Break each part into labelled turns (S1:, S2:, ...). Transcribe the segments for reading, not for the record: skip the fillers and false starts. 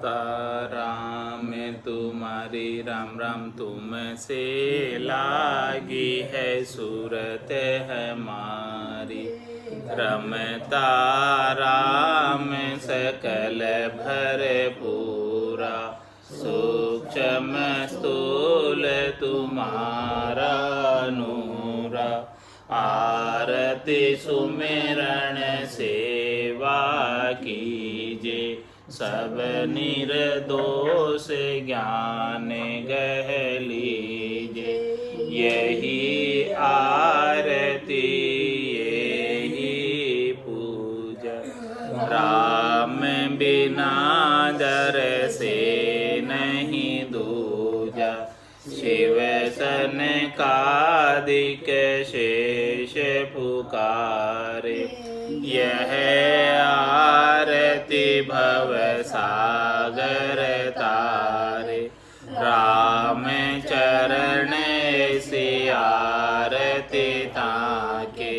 S1: राम तुम्हारी राम राम तुमसे लागी है सूरत हमारी। रमता राम सकल भरपूरा सूक्ष्म स्थूल तुम्हारा नूरा। आरती सुमिरन सेवा कीजे सब निर्दोष ज्ञान गह लीजे। यही आरती यही पूजा राम बिना दर से नहीं दूजा। शिव सनकादिक शेष पुकारे यह आरती भव सागर तारे। राम चरण से आरती ताके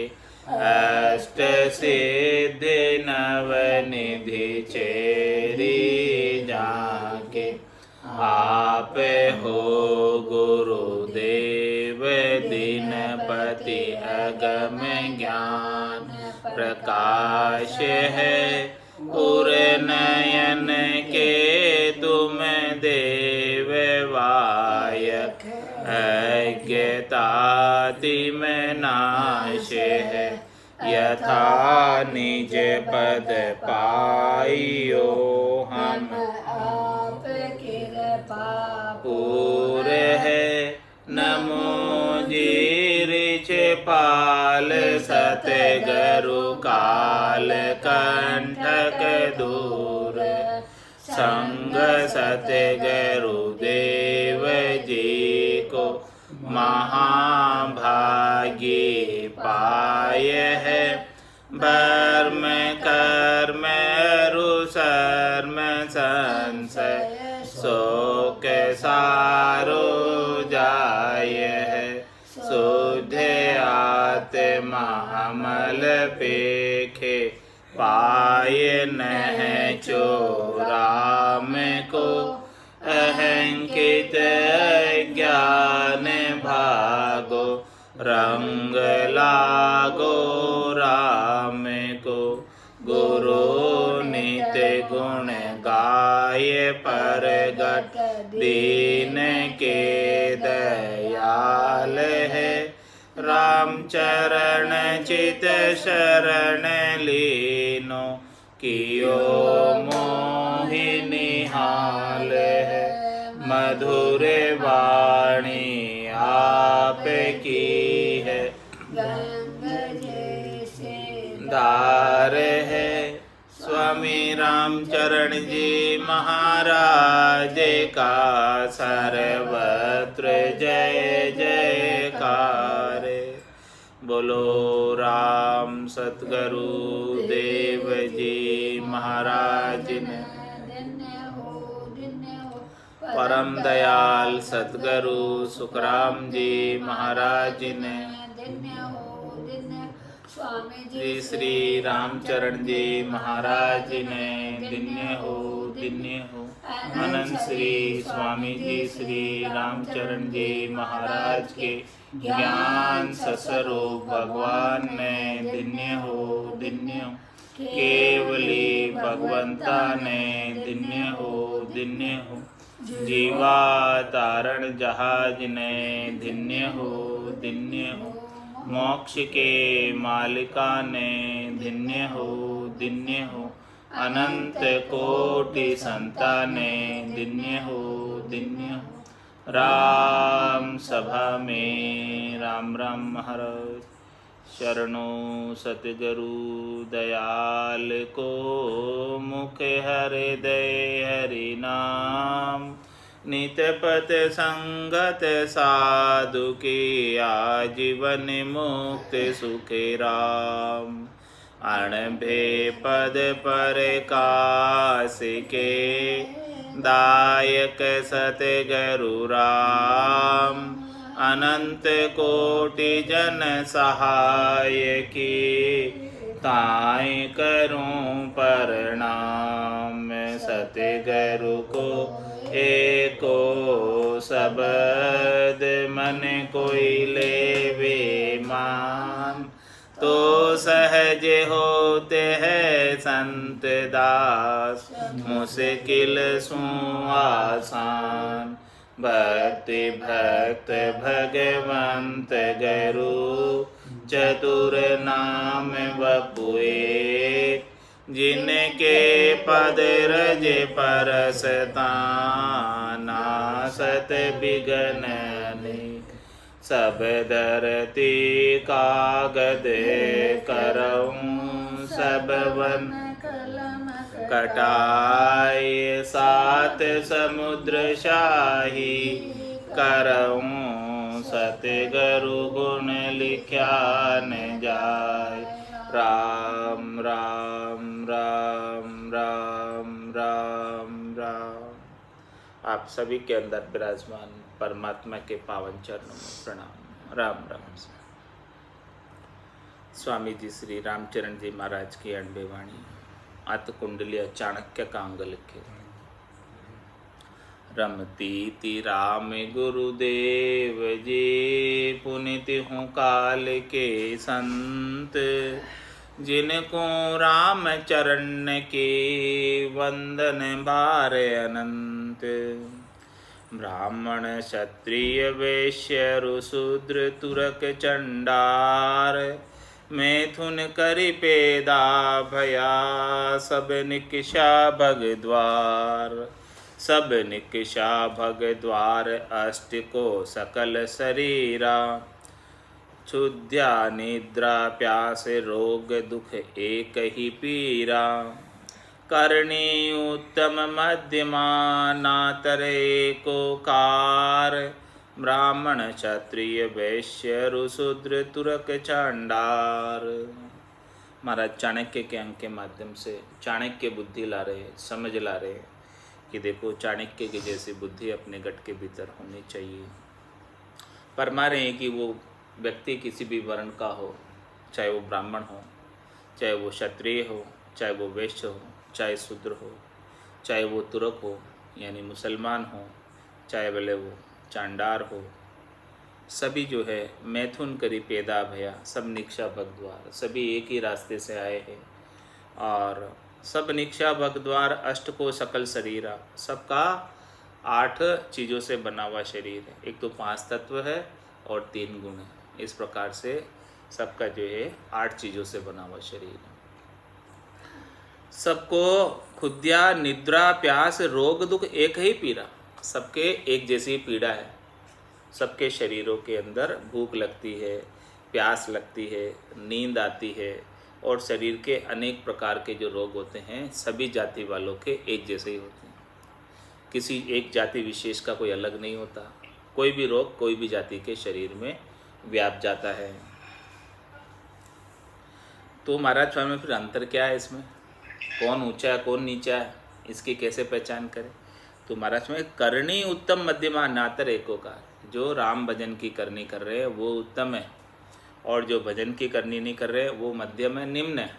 S1: अष्ट सिद्धि नवनिधि चेरी जाके। आप हो गुरुदेव दीनपति अगम ज्ञान प्रकाश है। उर्नयन के तुम देव वायक अज्ञतातिम नाश है। यथा निज पद पाइयो हम पूर है। नमो जीरिच पाल सतगरु काल कंठक दूर। संग सतगरु देव जी को महाभागी पाय है। बर्म कर्म रुसर्म संशय शोक सारो जाय है। शुद्ध आत्मा अमल पेखे पाय नह चो राम को। अहंकित ज्ञान भागो रंग लागो राम को। गुरु नित्य गुण गाय परगट दीन के दयाल है। राम चरण चित शरण लीनो कियो मोहि निहाल है। मधुर वाणी आप की है धार है। स्वामी रामचरण जी महाराज का सर्वत्र जय जयकार। बोलो राम सतगुरु देव जी महाराज ने। परम दयाल सतगुरु सुखराम जी महाराज ने। श्री श्री रामचरण जी महाराज ने दिन्य हो दिन्य हो। अनंत श्री स्वामी जी श्री रामचरण जी महाराज के ज्ञान सस्वरूप भगवान ने दिन्य हो दिन्य हो। केवली भगवंता ने दिन्य हो दिन्य हो। जीवा तारण जहाज ने दिन्य हो दिन्य हो। मोक्ष के मालिका ने दिन्य हो दिन्य हो। अनंत कोटि संताने दिन्य हो दिन्य हो। राम सभा में राम राम महाराज। शरणों सतगुरु दयाल को मुख हृदय हरि नाम। नितपत संगत साधु की आजीवन मुक्त सुखे राम। अणभे पद पर कास के दायक सतगुरु राम। अनंत कोटि जन सहाय की ताई करूं प्रणाम। सत सतगुरु को एको शब्द मन कोई लेवे मान। तो सहज होते हैं संत दास मुश्किल सु आसान। भक्ति भक्त भगवंत गुरु चतुर नाम वपुए। जिनके पद रज परसता नासत बिघन अनेक। सब धरती कागद करऊं सब वन कटाए। सात समुद्र शाही करऊं सतगुरु गुण लिख्या न जाय। राम राम राम राम राम राम। आप सभी के अंदर विराजमान परमात्मा के पावन चरणों में प्रणाम। राम राम। स्वामी जी श्री रामचरण जी महाराज की अणबे वाणी अत कुंडली चाणक्य का अंग लिखे। रमती ति राम गुरुदेव जी पुनित हूँ काल के संत। जिनको राम चरण के वंदन बार अनंत। ब्राह्मण क्षत्रिय वैश्य रुशूद्र तुरक चंडार। मैथुन करि पेदा भया सब निकषा भगद्वार। सब निकषा भगद्वार अष्ट को सकल शरीरा। क्षुद्या निद्रा प्यास रोग दुख एक ही पीरा। करणी उत्तम मध्यमा नातरे को कार। ब्राह्मण क्षत्रिय वैश्य रुशूद्र तुरक चांडार। महाराज चाणक्य के अंक के माध्यम से चाणक्य बुद्धि ला रहे, समझ ला रहे कि देखो चाणक्य की जैसी बुद्धि अपने गट के भीतर होनी चाहिए। फरमा रहे हैं कि वो व्यक्ति किसी भी वर्ण का हो, चाहे वो ब्राह्मण हो, चाहे वो क्षत्रिय हो, चाहे वो वैश्य हो, चाहे शूद्र हो, चाहे वो तुरक हो यानी मुसलमान हो, चाहे भले वो चांडार हो, सभी जो है मैथुन करी पैदा भया सब निक्षा भगद्वार। सभी एक ही रास्ते से आए हैं और सब निक्षा भगद्वार अष्ट को सकल शरीरा। सबका 8 चीज़ों से बना हुआ शरीर है। एक तो 5 तत्व है और 3 गुण है। इस प्रकार से सबका जो है 8 चीज़ों से बना हुआ शरीर है। सबको खुद्या निद्रा प्यास रोग दुख एक ही पीड़ा। सबके एक जैसी पीड़ा है। सबके शरीरों के अंदर भूख लगती है, प्यास लगती है, नींद आती है और शरीर के अनेक प्रकार के जो रोग होते हैं सभी जाति वालों के एक जैसे ही होते हैं। किसी एक जाति विशेष का कोई अलग नहीं होता। कोई भी रोग कोई भी जाति के शरीर में व्याप जाता है। तो महाराज स्वामी फिर अंतर क्या है इसमें? कौन ऊंचा है कौन नीचा है, इसकी कैसे पहचान करें? तो महाराज में करनी उत्तम मध्यमा नातर एकोकार। जो राम भजन की करनी कर रहे हैं वो उत्तम है और जो भजन की करनी नहीं कर रहे वो मध्यम है, निम्न है।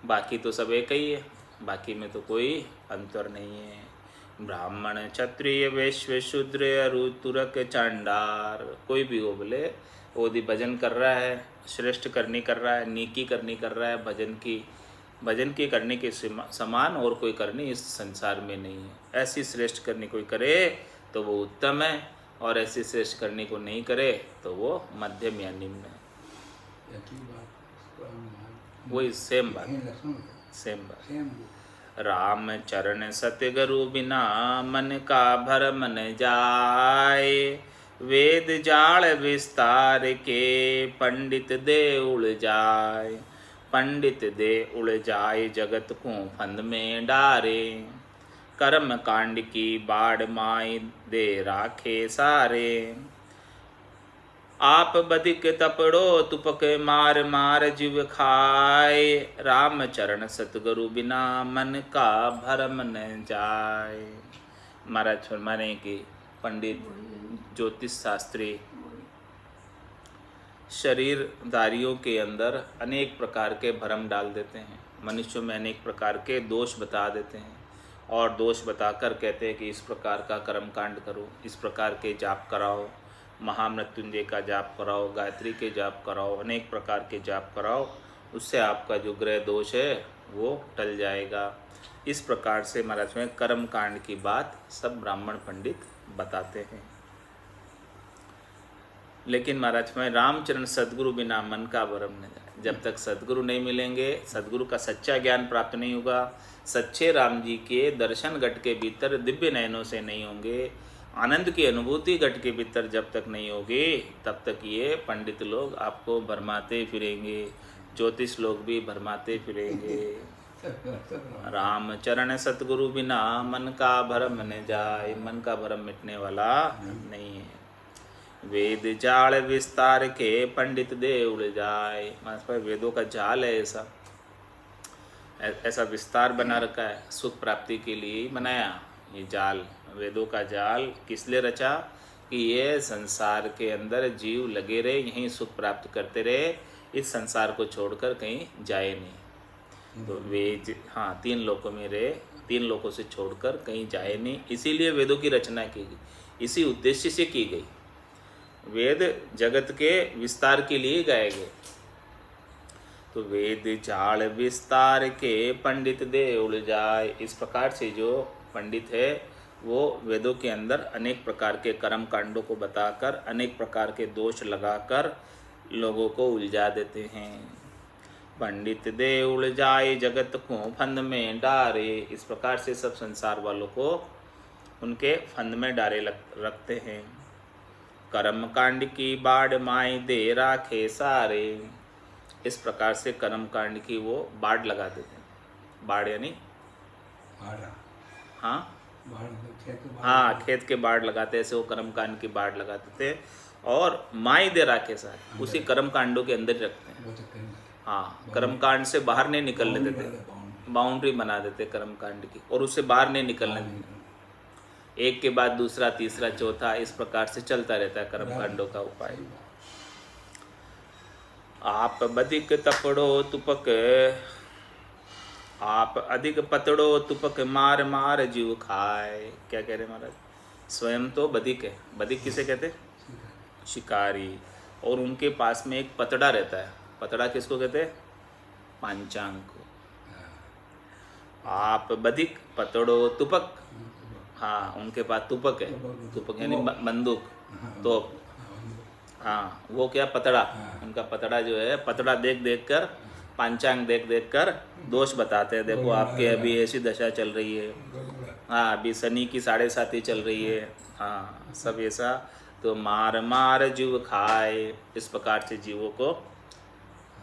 S1: बाकी तो सब एक ही है, बाकी में तो कोई अंतर नहीं है। ब्राह्मण क्षत्रिय वैश्य शूद्र अरु तुरक चांडार, कोई भी हो बोले वो यदि भजन कर रहा है, श्रेष्ठ करनी कर रहा है, नीकी करनी कर रहा है, भजन की करने के समान और कोई करनी इस संसार में नहीं है। ऐसी श्रेष्ठ करनी कोई करे तो वो उत्तम है और ऐसी श्रेष्ठ करने को नहीं करे तो वो मध्यम या निम्न है। वही सेम बात। राम चरण सतगुरु बिना मन का भरम न जाए। वेद जाल विस्तार के पंडित दे उड़ जाए। पंडित दे उड़ जाए जगत को फंद में डारे। कर्म कांड की बाढ़ माई दे राखे सारे। आप बधिक तपड़ो तुपक मार मार जीव खाए। राम चरण सतगुरु बिना मन का भरम न जाए। महाराज फरमाने की पंडित ज्योतिष शास्त्री शरीरधारियों के अंदर अनेक प्रकार के भ्रम डाल देते हैं। मनुष्यों में अनेक प्रकार के दोष बता देते हैं और दोष बताकर कहते हैं कि इस प्रकार का कर्म कांड करो, इस प्रकार के जाप कराओ, महामृत्युंजय का जाप कराओ, गायत्री के जाप कराओ, अनेक प्रकार के जाप कराओ, उससे आपका जो ग्रह दोष है वो टल जाएगा। इस प्रकार से महाराज में कर्म कांड की बात सब ब्राह्मण पंडित बताते हैं। लेकिन महाराज में रामचरण सद्गुरु बिना मन का भरम न जाए। जब तक सद्गुरु नहीं मिलेंगे, सद्गुरु का सच्चा ज्ञान प्राप्त नहीं होगा, सच्चे राम जी के दर्शन घट के भीतर दिव्य नयनों से नहीं होंगे, आनंद की अनुभूति घट के भीतर जब तक नहीं होगी, तब तक ये पंडित लोग आपको भरमाते फिरेंगे, ज्योतिष लोग भी भरमाते फिरेंगे। रामचरण सतगुरु बिना मन का भरम न जाए। मन का भरम मिटने वाला नहीं है। वेद जाल विस्तार के पंडित दे उड़ जाए। मतलब वेदों का जाल है, ऐसा विस्तार बना रखा है, सुख प्राप्ति के लिए ही बनाया ये जाल। वेदों का जाल किस लिए रचा कि ये संसार के अंदर जीव लगे रहे, यहीं सुख प्राप्त करते रहे, इस संसार को छोड़कर कहीं जाए नहीं। तो वेद, हाँ, 3 लोकों में रहे, 3 लोकों से छोड़कर कहीं जाए नहीं, इसीलिए वेदों की रचना की गई, इसी उद्देश्य से की गई। वेद जगत के विस्तार के लिए गाए गए। तो वेद जाल विस्तार के पंडित दे उड़ जाए। इस प्रकार से जो पंडित है वो वेदों के अंदर अनेक प्रकार के कर्म कांडों को बताकर, अनेक प्रकार के दोष लगाकर लोगों को उलझा देते हैं। पंडित दे उड़ जाए जगत को फंद में डारे। इस प्रकार से सब संसार वालों को उनके फंद में डारे रखते हैं। कर्म कांड की बाढ़ माई दे राखे सारे। इस प्रकार से कर्म कांड की वो बाढ़ लगा देते हैं। बाढ़ यानी हाँ, खेत के बाढ़ लगाते, ऐसे वो कर्म कांड की बाढ़ लगाते थे और माई दे राखे सारे, उसी कर्म कांडों के अंदर ही रखते हैं। हाँ, कर्म कांड से बाहर नहीं निकलने देते, बाउंड्री बना देते कर्म कांड की, और उससे बाहर नहीं निकलने देते। एक के बाद दूसरा, तीसरा, चौथा, इस प्रकार से चलता रहता है कर्म कांडों का उपाय। आप बधिक तपड़ो तुपक, आप अधिक पतड़ो तुपक मार मार जीव खाए। क्या कह रहे महाराज? स्वयं तो बधिक है। बधिक किसे कहते? शिकारी। और उनके पास में एक पतड़ा रहता है। पतड़ा किसको कहते हैं? पांचांग को। आप बधिक पतड़ो तुपक, हाँ, उनके पास तुपक है। तुपक यानी बंदूक, तोप। हाँ, वो क्या? पतड़ा। उनका पतड़ा जो है, पतड़ा देख देख कर, पांचांग देख देख कर दोष बताते हैं। देखो आपके अभी ऐसी दशा चल रही है, हाँ, अभी शनि की 7.5 चल रही है, हाँ, सब ऐसा। तो मार मार जीव खाए। इस प्रकार से जीवों को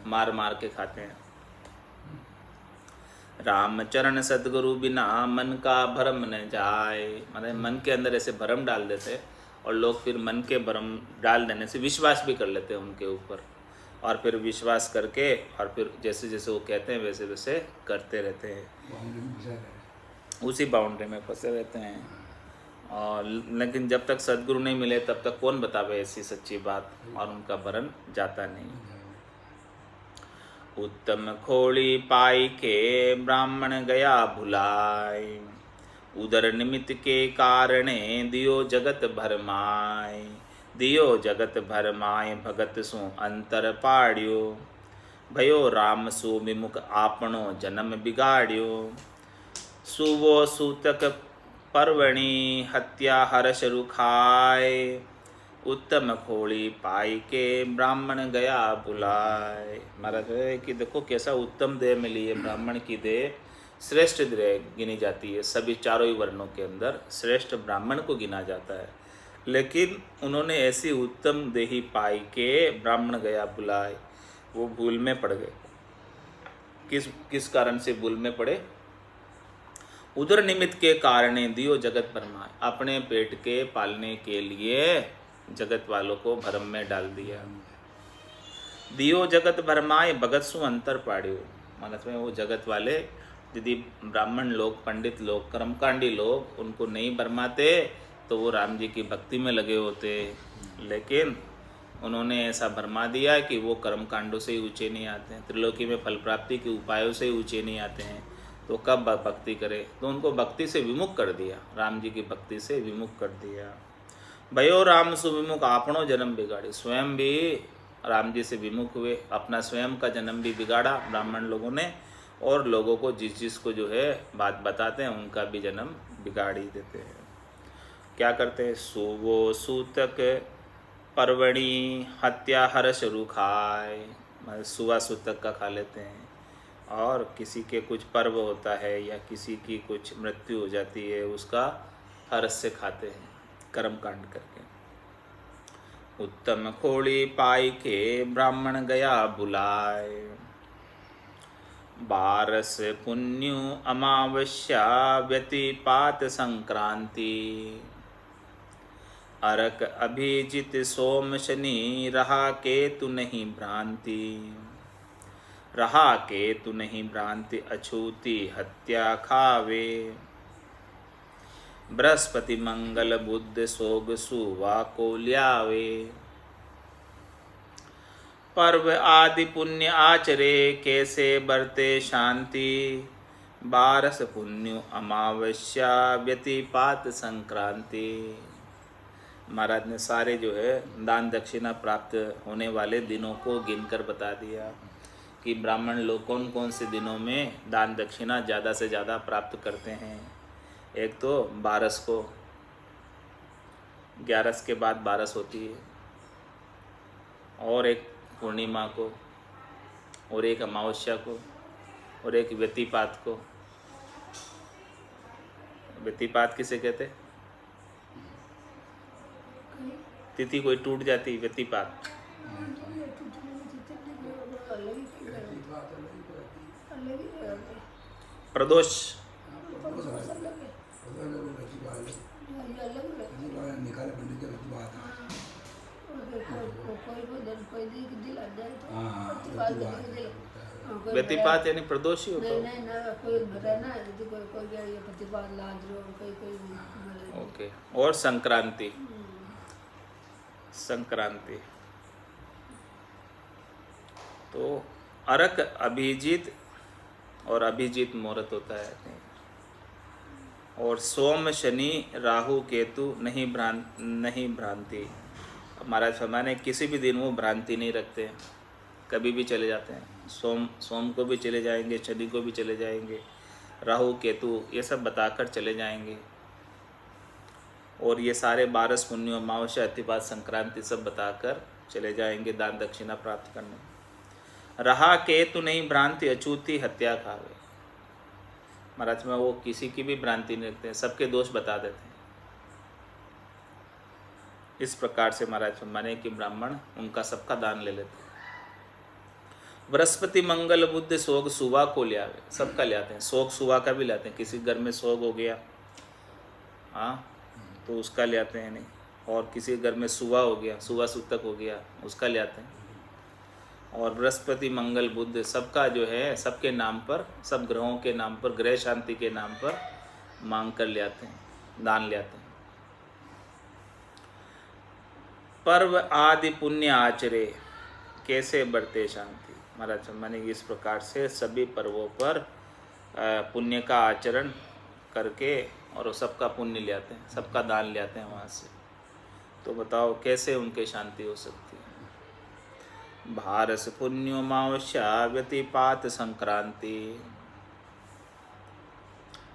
S1: मार मार के खाते हैं। रामचरण सद्गुरु बिना मन का भरम न जाए। मतलब मन के अंदर ऐसे भरम डाल देते और लोग फिर मन के भरम डाल देने से विश्वास भी कर लेते हैं उनके ऊपर, और फिर विश्वास करके और फिर जैसे जैसे वो कहते हैं वैसे वैसे करते रहते हैं, उसी बाउंड्री में फंसे रहते हैं। और लेकिन जब तक सद्गुरु नहीं मिले तब तक कौन बतावे ऐसी सच्ची बात, और उनका भरम जाता नहीं। उत्तम खोड़ी पाई के ब्राह्मण गया भुलाए। उदर निमित्त के कारणे दियो जगत भरमाए। दियो जगत भरमाए भगत सु अंतर पाड्यो। भयो राम सु विमुख आपणो जन्म बिगाड्यो। सुवो सूतक पर्वणि हत्या हर्ष रुखाए। उत्तम खोड़ी पाई के ब्राह्मण गया बुलाए। महाराज है कि देखो कैसा उत्तम देह मिली है। ब्राह्मण की देह श्रेष्ठ देह गिनी जाती है। सभी चारों ही वर्णों के अंदर श्रेष्ठ ब्राह्मण को गिना जाता है, लेकिन उन्होंने ऐसी उत्तम देही पाई के ब्राह्मण गया बुलाए। वो भूल में पड़ गए। किस कारण से भूल में पड़े? उदर निमित्त के कारणे दियो जगत भरमाए। अपने पेट के पालने के लिए जगत वालों को भरम में डाल दिया। दियो जगत भरमाए भगत सु अंतर पाड्यो। मतलब में वो जगत वाले यदि ब्राह्मण लोग, पंडित लोग, कर्मकांडी लोग उनको नहीं भरमाते तो वो राम जी की भक्ति में लगे होते, लेकिन उन्होंने ऐसा भरमा दिया कि वो कर्मकांडों से ही ऊंचे नहीं आते हैं, त्रिलोकी में फल प्राप्ति के उपायों से ही ऊंचे नहीं आते हैं। तो कब भक्ति करे? तो उनको भक्ति से विमुख कर दिया, राम जी की भक्ति से विमुख कर दिया। भयो राम सुविमुख आपनो जन्म बिगाड़ी, स्वयं भी राम जी से विमुख हुए, अपना स्वयं का जन्म भी बिगाड़ा ब्राह्मण लोगों ने, और लोगों को जिस को जो है बात बताते हैं उनका भी जन्म बिगाड़ ही देते हैं। क्या करते हैं? सुवो सूतक परवणी हत्या हर्ष रुखाय, मतलब सुवा सूतक का खा लेते हैं, और किसी के कुछ पर्व होता है या किसी की कुछ मृत्यु हो जाती है उसका हर्ष से खाते हैं, कर्म कांड करके। उत्तम खोड़ी पाई के ब्राह्मण गया बुलाए, बारस पुण्यु अमावस्या व्यतिपात संक्रांति, अरक अभिजित सोम शनि रहा केतु नहीं भ्रांति, रहा केतु नहीं भ्रांति अछूती हत्या खावे, बृहस्पति मंगल बुध सोग सुवा को ल्यावे, पर्व आदि पुण्य आचरे कैसे बरते शांति, बारस पुण्य अमावस्या व्यतिपात संक्रांति। महाराज ने सारे जो है दान दक्षिणा प्राप्त होने वाले दिनों को गिनकर बता दिया कि ब्राह्मण लोग कौन कौन से दिनों में दान दक्षिणा ज़्यादा से ज़्यादा प्राप्त करते हैं। एक तो बारस को, 11 के बाद बारस होती है, और एक पूर्णिमा को, और एक अमावस्या को, और एक व्यतिपात को। व्यतिपात किसे कहते? तिथि कोई टूट जाती, व्यतिपात। प्रदोष, व्यतिपात यानी प्रदोष ही होता है। ओके। और संक्रांति, संक्रांति तो अरक अभिजीत, और अभिजीत मुहूर्त होता है, और सोम शनि राहु केतु नहीं भ्रांति। महाराज फरमाने किसी भी दिन वो भ्रांति नहीं रखते, कभी भी चले जाते हैं। सोम को भी चले जाएंगे, शनि को भी चले जाएंगे, राहु केतु ये सब बताकर चले जाएंगे, और ये सारे बारस पुण्य अमावस्या अतिपात संक्रांति सब बताकर चले जाएंगे दान दक्षिणा प्राप्त करने। रहा केतु नहीं भ्रांति अछूती हत्या खावे। महाराज में वो किसी की भी भ्रांति नहीं रखते हैं, सबके दोष बता देते हैं। इस प्रकार से महाराज माने कि ब्राह्मण उनका सबका दान ले लेते हैं। बृहस्पति मंगल बुध सोग सुवा को ले आवे, सबका ले आते हैं। सोग सुवा का भी लाते हैं, किसी घर में सोग हो गया हाँ तो उसका ले आते हैं नहीं, और किसी घर में सुवा हो गया, सुवा सूतक हो गया, उसका ले आते हैं। और बृहस्पति मंगल बुध सबका जो है सबके नाम पर, सब ग्रहों के नाम पर, ग्रह शांति के नाम पर मांग कर ले आते हैं, दान ले आते हैं। पर्व आदि पुण्य आचरे कैसे बढ़ते शांति। महाराज माने इस प्रकार से सभी पर्वों पर पुण्य का आचरण करके और सबका पुण्य ले आते हैं, सबका दान ले आते हैं वहाँ से। तो बताओ कैसे उनके शांति हो सकती है। भारस पुण्यो अमावस्या व्यतिपात संक्रांति,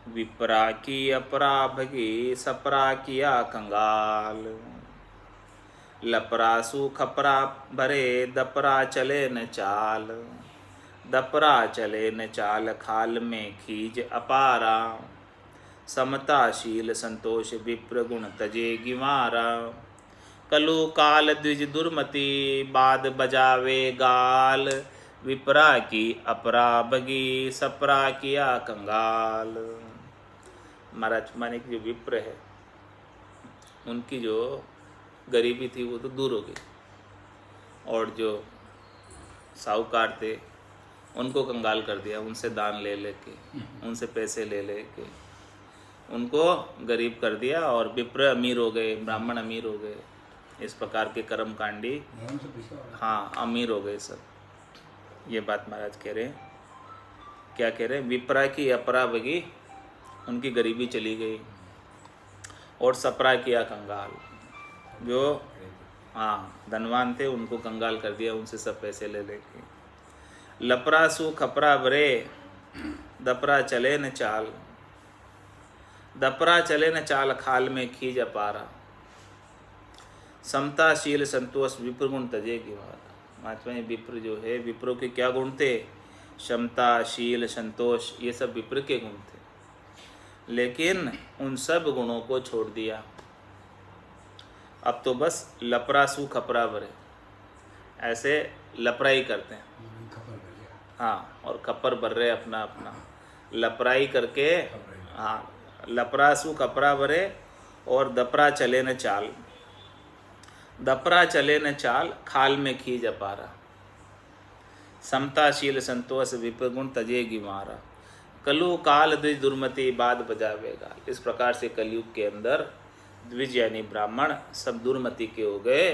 S1: विपरा की अपरा भगी सपरा किया कंगाल, लपरासु खपरा भरे दपरा चले न चाल, दपरा चले न चाल खाल में खीज अपारा, समताशील संतोष विप्र गुण तजे गिमारा, कलु काल द्विज दुर्मति बाद बजावे गाल, विपरा की अपरा बगी सपरा किया कंगाल। महाराज माने की जो विप्र है उनकी जो गरीबी थी वो तो दूर हो गई, और जो साहूकार थे उनको कंगाल कर दिया, उनसे दान ले लेके, उनसे पैसे ले लेके उनको गरीब कर दिया, और विप्र अमीर हो गए, ब्राह्मण अमीर हो गए। इस प्रकार के कर्म कांडी हाँ अमीर हो गए सब। ये बात महाराज कह रहे हैं। क्या कह रहे हैं, विप्रा की अपरा बगी, उनकी गरीबी चली गई, और सपरा किया कंगाल, जो हाँ धनवान थे उनको कंगाल कर दिया, उनसे सब पैसे ले लेके। लपरा सु खपरा बरे, दपरा चले न चाल, दपरा चले न चाल, खाल में खींच अपारा, समताशील संतोष विप्र गुण तजे की बात। महात्मा विप्र जो है, विप्रों के क्या गुण थे, क्षमता, शील, संतोष, ये सब विप्र के गुण थे, लेकिन उन सब गुणों को छोड़ दिया। अब तो बस लपरासू खपरा भरे, ऐसे लपराई करते हैं, हाँ, और खपर भर रहे अपना अपना, लपराई करके, हाँ, लपरासू खपरा भरे, और दपरा चले न चाल, दपरा चले न चाल, खाल में खींच अपारा, समताशील संतोष विप्र गुण तजेगी मारा, कलु काल द्विज दुर्मति बाद बजावेगा। इस प्रकार से कलयुग के अंदर द्विज यानी ब्राह्मण सब दुर्मति के हो गए,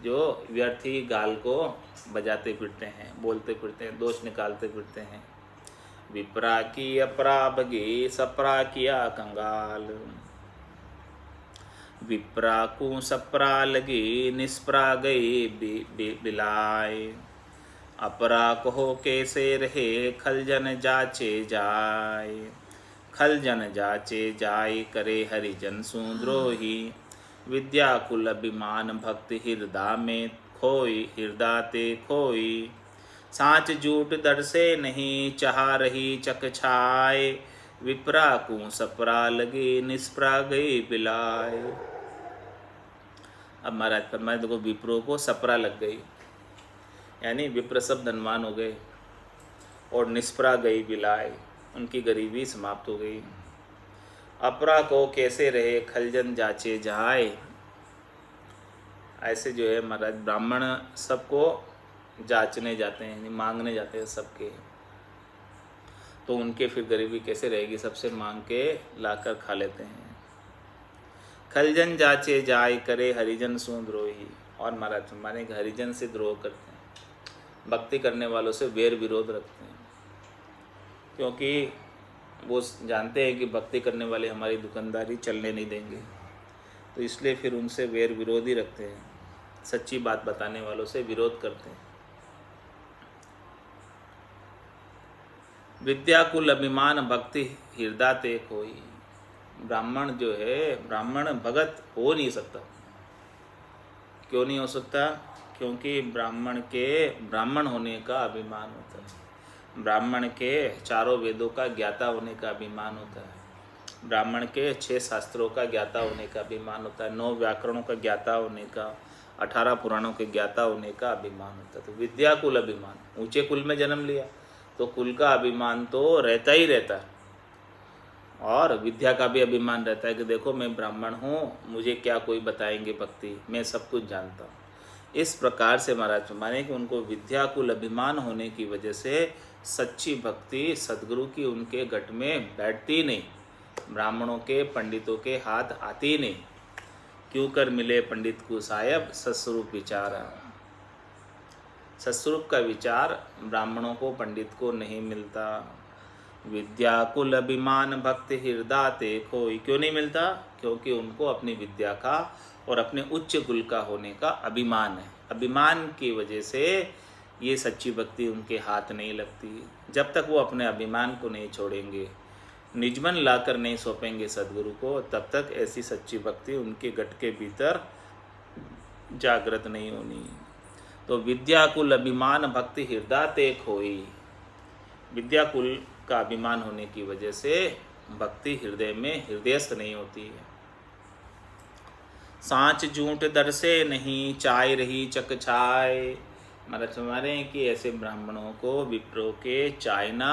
S1: जो व्यर्थी गाल को बजाते फिरते हैं, बोलते फिरते हैं, दोष निकालते फिरते हैं। विप्रा की अपरा बगी, सपरा किया कंगाल, विप्रा को सपरा लगी, निष्प्रा गई बिलाय, अपरा कहो कैसे रहे, खल जन जाचे जाय, खल जन जाचे जाय, करे हरिजन सुद्रोही, विद्या कुल अभिमान भक्ति हृदय में खोई, हृदय ते खोई, सांच झूठ दर से नहीं, चाह रही चकछाय, विप्रा को सपरा लगी, निष्प्रा गई बिलाय। अब महाराज फरमाए, देखो विप्रों को सपरा लग गई, यानी विप्र सब धनवान हो गए, और निष्प्रा गई बिलाय, उनकी गरीबी समाप्त हो गई। अपरा को कैसे रहे, खलजन जाचे जाए, ऐसे जो है महाराज ब्राह्मण सबको जांचने जाते हैं, मांगने जाते हैं सबके, तो उनके फिर गरीबी कैसे रहेगी, सबसे मांग के लाकर खा लेते हैं। खलजन जाचे जाय, करे हरिजन सुद्रोही, और महाराज माने हरिजन से द्रोह करते हैं, भक्ति करने वालों से वेर विरोध रखते हैं, क्योंकि वो जानते हैं कि भक्ति करने वाले हमारी दुकानदारी चलने नहीं देंगे, तो इसलिए फिर उनसे वेर विरोध ही रखते हैं, सच्ची बात बताने वालों से विरोध करते हैं। विद्या कुल अभिमान भक्ति हृदय ते खोई, ब्राह्मण जो है, ब्राह्मण भगत हो नहीं सकता। क्यों नहीं हो सकता, क्योंकि ब्राह्मण के ब्राह्मण होने का अभिमान होता है, ब्राह्मण के चारों वेदों का ज्ञाता होने का अभिमान होता है, ब्राह्मण के 6 शास्त्रों का ज्ञाता होने का अभिमान होता है, 9 व्याकरणों का ज्ञाता होने का, 18 पुराणों के ज्ञाता होने का अभिमान होता है। तो विद्या कुल अभिमान, ऊंचे कुल में जन्म लिया तो कुल का अभिमान तो रहता ही रहता है, और विद्या का भी अभिमान रहता है कि देखो मैं ब्राह्मण हूँ, मुझे क्या कोई बताएंगे भक्ति, मैं सब कुछ जानता हूँ। इस प्रकार से महाराज माने कि उनको विद्या कुल अभिमान होने की वजह से सच्ची भक्ति सद्गुरु की उनके घट में बैठती नहीं, ब्राह्मणों के पंडितों के हाथ आती नहीं। क्यों कर मिले पंडित को साहेब, सत्स्वरूप विचारा, सत्स्वरूप का विचार ब्राह्मणों को पंडित को नहीं मिलता। विद्या कुल अभिमान भक्ति हृदय ते खोई, क्यों नहीं मिलता, क्योंकि उनको अपनी विद्या का और अपने उच्च कुल का होने का अभिमान है। अभिमान की वजह से ये सच्ची भक्ति उनके हाथ नहीं लगती। जब तक वो अपने अभिमान को नहीं छोड़ेंगे, निजमन लाकर नहीं सौंपेंगे सद्गुरु को, तब तक ऐसी सच्ची भक्ति उनके गट के भीतर जागृत नहीं होनी। तो विद्या कुल अभिमान भक्ति हृदय ते खोई, विद्या कुल का अभिमान होने की वजह से भक्ति हृदय में हृदयस्थ नहीं होती है। सांच झूठ दर से नहीं, चाय रही चकछाय, मतलब हमारे कि ऐसे ब्राह्मणों को विप्रों के चायना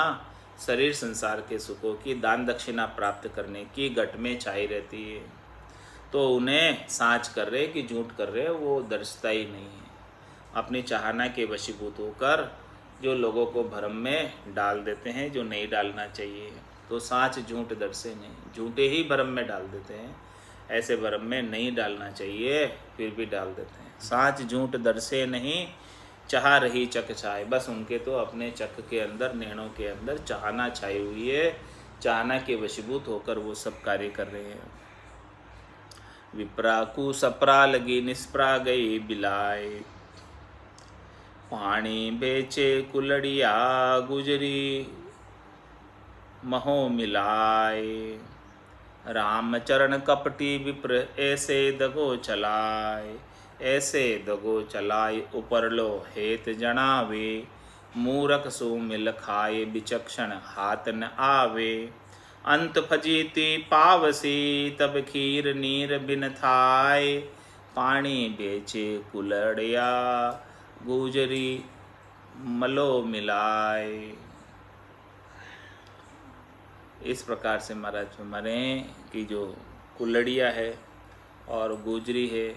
S1: शरीर संसार के सुखों की दान दक्षिणा प्राप्त करने की गट में चाय रहती है, तो उन्हें सांच कर रहे कि झूठ कर रहे वो दर्शता ही नहीं है। अपनी चाहना के वशीभूत होकर जो लोगों को भ्रम में डाल देते हैं जो नहीं डालना चाहिए। तो सांच झूठ दर से नहीं, झूठे ही भ्रम में डाल देते हैं, ऐसे भ्रम में नहीं डालना चाहिए फिर भी डाल देते हैं। सांच झूठ दर से नहीं, चाह रही चक छाए। बस उनके तो अपने चक के अंदर, नैणों के अंदर चाहना छाई हुई है, चाहना के वशीभूत होकर वो सब कार्य कर रहे हैं। विप्रा को सप्रा लगी, निष्प्रा गई बिलाए, पानी बेचे कुलड़िया गुजरी महो मिलाए। रामचरण कपटी विप्र ऐसे दगो चलाए, ऐसे दगो चलाए ऊपर लो हेत जनावे। मूरख सो मिल खाए विचक्षण हाथ न आवे। अंत फजीती पावसी तब खीर नीर बिन थाय। पानी बेचे कुलड़िया गुजरी मलो मिलाए। इस प्रकार से महाराज हमारे की जो कुलड़िया है और गुजरी है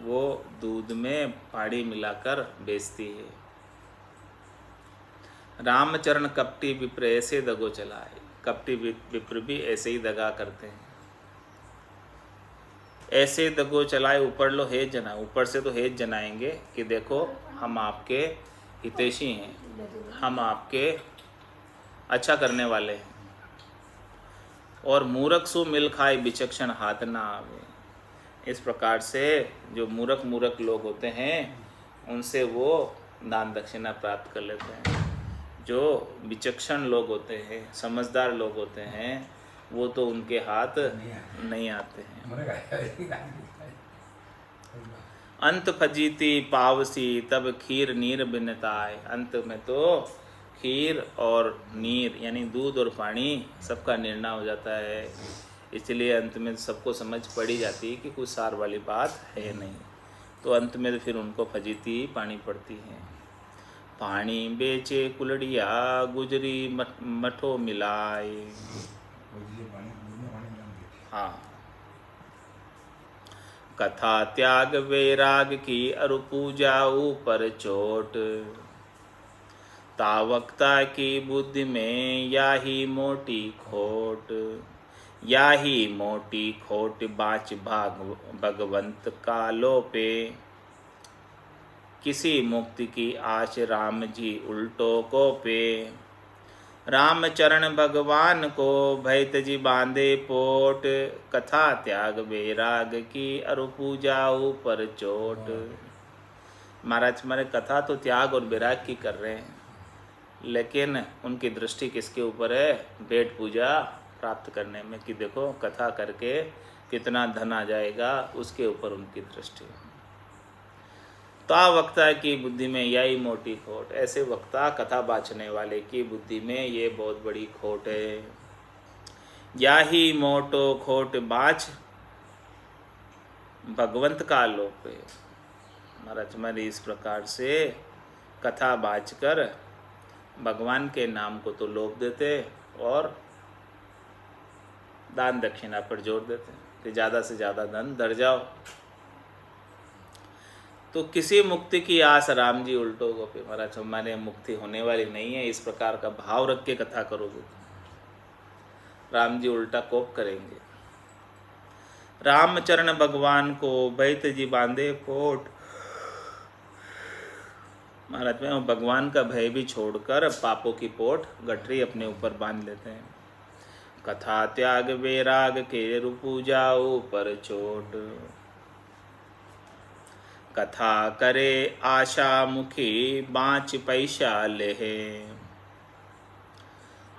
S1: वो दूध में पानी मिलाकर बेचती है। रामचरण कपटी विप्र ऐसे दगो चलाए, कपटी विप्र भी ऐसे ही दगा करते हैं। ऐसे दगो चलाए ऊपर लो हेत जना, ऊपर से तो हेत जनाएंगे कि देखो हम आपके हितैषी हैं, हम आपके अच्छा करने वाले हैं। और मूर्ख सु मिल खाए विचक्षण हाथ ना आवे। इस प्रकार से जो मूर्ख लोग होते हैं उनसे वो दान दक्षिणा प्राप्त कर लेते हैं। जो विचक्षण लोग होते हैं, समझदार लोग होते हैं, वो तो उनके हाथ नहीं आते हैं। अंत फजीती पावसी तब खीर नीर बिनताय। अंत में तो खीर और नीर यानी दूध और पानी सबका निर्णय हो जाता है। इसलिए अंत में सबको समझ पड़ी जाती है कि कुछ सार वाली बात है नहीं, तो अंत में फिर उनको फजीती पानी पड़ती है। पानी बेचे कुलड़िया गुजरी मठो मिलाए। हाँ, कथा त्याग वैराग की अरु पूजा ऊपर चोट। तावकता की बुद्धि में याही मोटी खोट। याही मोटी खोट बाच भाग भगवंत का लोपे। किसी मुक्ति की आश राम जी उल्टो को पे। रामचरण भगवान को भैत जी बांधे पोट। कथा त्याग वैराग की अरु पूजा ऊपर चोट। महाराज हमारे कथा तो त्याग और वैराग की कर रहे हैं, लेकिन उनकी दृष्टि किसके ऊपर है? भेंट पूजा प्राप्त करने में, कि देखो कथा करके कितना धन आ जाएगा, उसके ऊपर उनकी दृष्टि है। ता वक्ता की बुद्धि में यही मोटी खोट। ऐसे वक्ता कथा बाचने वाले की बुद्धि में ये बहुत बड़ी खोट है। या ही मोटो खोट बाच भगवंत का लोप है। महाराज हमारी इस प्रकार से कथा बाच कर भगवान के नाम को तो लोप देते और दान दक्षिणा पर जोर देते कि ज़्यादा से ज़्यादा धन धर जाओ। तो किसी मुक्ति की आस राम जी उल्टो को पे। महाराज हमारे मुक्ति होने वाली नहीं है, इस प्रकार का भाव रख के कथा करोगे राम जी उल्टा कोप करेंगे। रामचरण भगवान को बैत जी बांधे पोट। महाराज में भगवान का भय भी छोड़कर पापों की पोट गठरी अपने ऊपर बांध लेते हैं। कथा त्याग वैराग के रुपूजा ऊपर चोट। कथा करे आशा मुखी बाँच पैसा लेहे।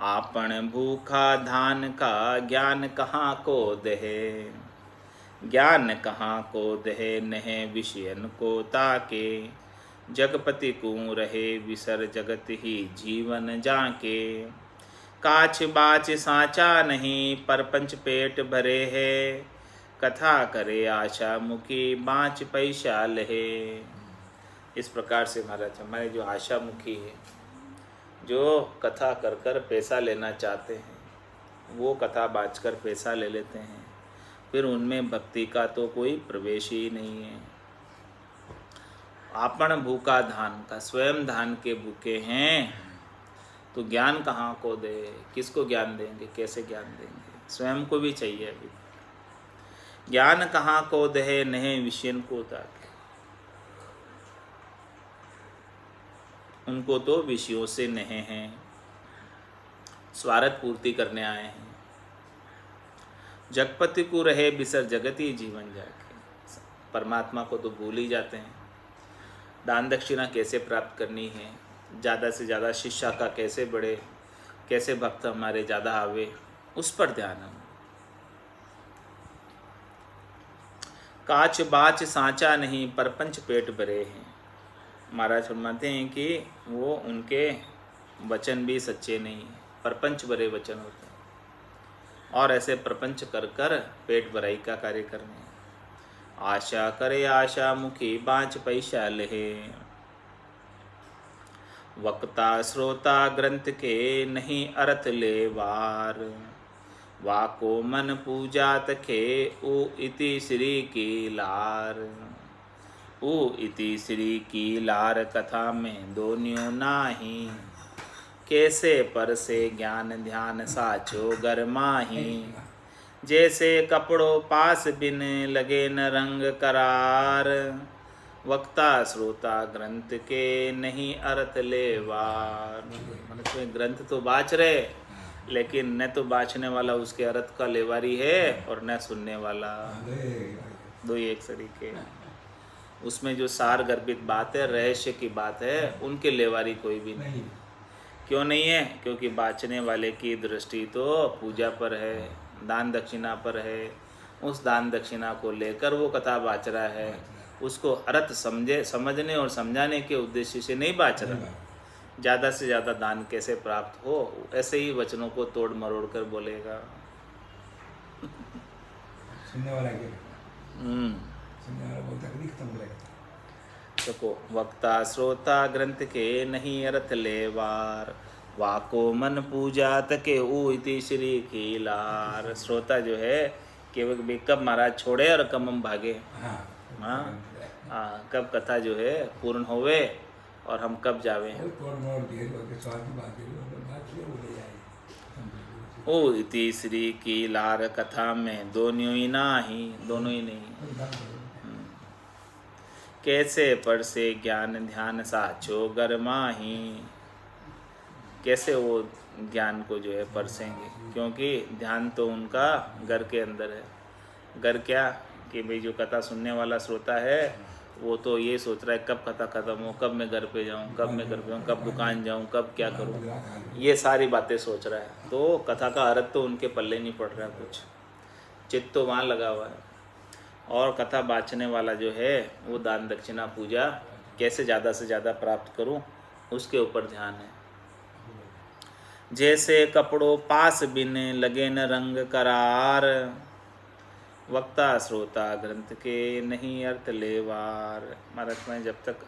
S1: आपन भूखा धान का ज्ञान कहाँ को दहे। ज्ञान कहाँ को दहे नहे विषयन को ताके। जगपति को रहे विसर जगत ही जीवन जाके। काछ बाच साचा नहीं परपंच पेट भरे है। कथा करे आशा मुखी बाँच पैसा लहे। इस प्रकार से महाराज हमारे जो आशा मुखी है, जो कथा कर कर पैसा लेना चाहते हैं, वो कथा बाँच कर पैसा ले लेते हैं, फिर उनमें भक्ति का तो कोई प्रवेश ही नहीं है। आपन भूखा धान का, स्वयं धान के भूखे हैं तो ज्ञान कहाँ को दे, किसको ज्ञान देंगे, कैसे ज्ञान देंगे, स्वयं को भी चाहिए अभी। ज्ञान कहाँ को दे नहे विषयन को ताके। उनको तो विषयों से नेह हैं, स्वार्थ पूर्ति करने आए हैं। जगपति को रहे बिसर जगती जीवन जाके, परमात्मा को तो भूल ही जाते हैं। दान दक्षिणा कैसे प्राप्त करनी है, ज़्यादा से ज़्यादा शिष्या का कैसे बढ़े, कैसे भक्त हमारे ज़्यादा आवे, उस पर ध्यान हम। काच बाच सांचा नहीं, परपंच पेट भरे हैं। महाराज फरमाते हैं कि वो उनके वचन भी सच्चे नहीं हैं, परपंच भरे वचन होते हैं और ऐसे प्रपंच कर कर पेट भराई का कार्य करने। आशा करे आशा मुखी, बाँच पैसा लहे। वक्ता श्रोता ग्रंथ के, नहीं अर्थ ले वार। वाको मन पूजा तखे, उ इति श्री की लार। उ इति श्री की लार, कथा में दोनियो नाही। कैसे पर से ज्ञान ध्यान, साचो घर माही। जैसे कपड़ों पास बिन, लगे न रंग करार। वक्ता श्रोता ग्रंथ के, नहीं अर्थ ले वार। मतलब ग्रंथ तो बाँच रहे, लेकिन न तो बाँचने वाला उसके अर्थ का लेवारी है और न सुनने वाला, दो ही एक तरीके। उसमें जो सार गर्भित बात है, रहस्य की बात है, उनके लेवारी कोई भी नहीं। क्यों नहीं है? क्योंकि बाँचने वाले की दृष्टि तो पूजा पर है, दान दक्षिणा पर है। उस दान दक्षिणा को लेकर वो कथा बाँच रहा है, उसको अर्थ समझने और समझाने के उद्देश्य से नहीं बाँच रहा। ज़्यादा से ज़्यादा दान कैसे प्राप्त हो, ऐसे ही वचनों को तोड़ मरोड़ कर बोलेगा।
S2: सुनने वाला सुनने वाला बोलता है, खत्म करेगा।
S1: देखो, वक्ता श्रोता ग्रंथ के, नहीं अर्थ ले वार। वाको मन पूजा तके, ऊ इति श्री की लार। श्रोता जो है कि वे कब महाराज छोड़े और कब हम भागे। हाँ, कब कथा जो है पूर्ण होवे और हम कब जावे। ओ इति श्री की लार, कथा में दोनों ही नाही, दोनों ही नहीं। कैसे पर से ज्ञान ध्यान, साचो घर माही। कैसे वो ज्ञान को जो है परसेंगे, क्योंकि ध्यान तो उनका घर के अंदर है। घर क्या कि भाई जो कथा सुनने वाला श्रोता है वो तो ये सोच रहा है कब कथा खत्म हो, कब मैं घर पे जाऊँ, कब मैं घर पे जाऊँ, कब दुकान जाऊँ, कब क्या करूँ, ये सारी बातें सोच रहा है। तो कथा का अर्थ तो उनके पल्ले नहीं पड़ रहा कुछ, चित्त तो वहाँ लगा हुआ है। और कथा बाँचने वाला जो है वो दान दक्षिणा पूजा कैसे ज़्यादा से ज़्यादा प्राप्त करूं, उसके ऊपर ध्यान है। जैसे कपड़ों पास बिन, लगे न रंग करार। वक्ता श्रोता ग्रंथ के, नहीं अर्थ लेवार। महाराज में जब तक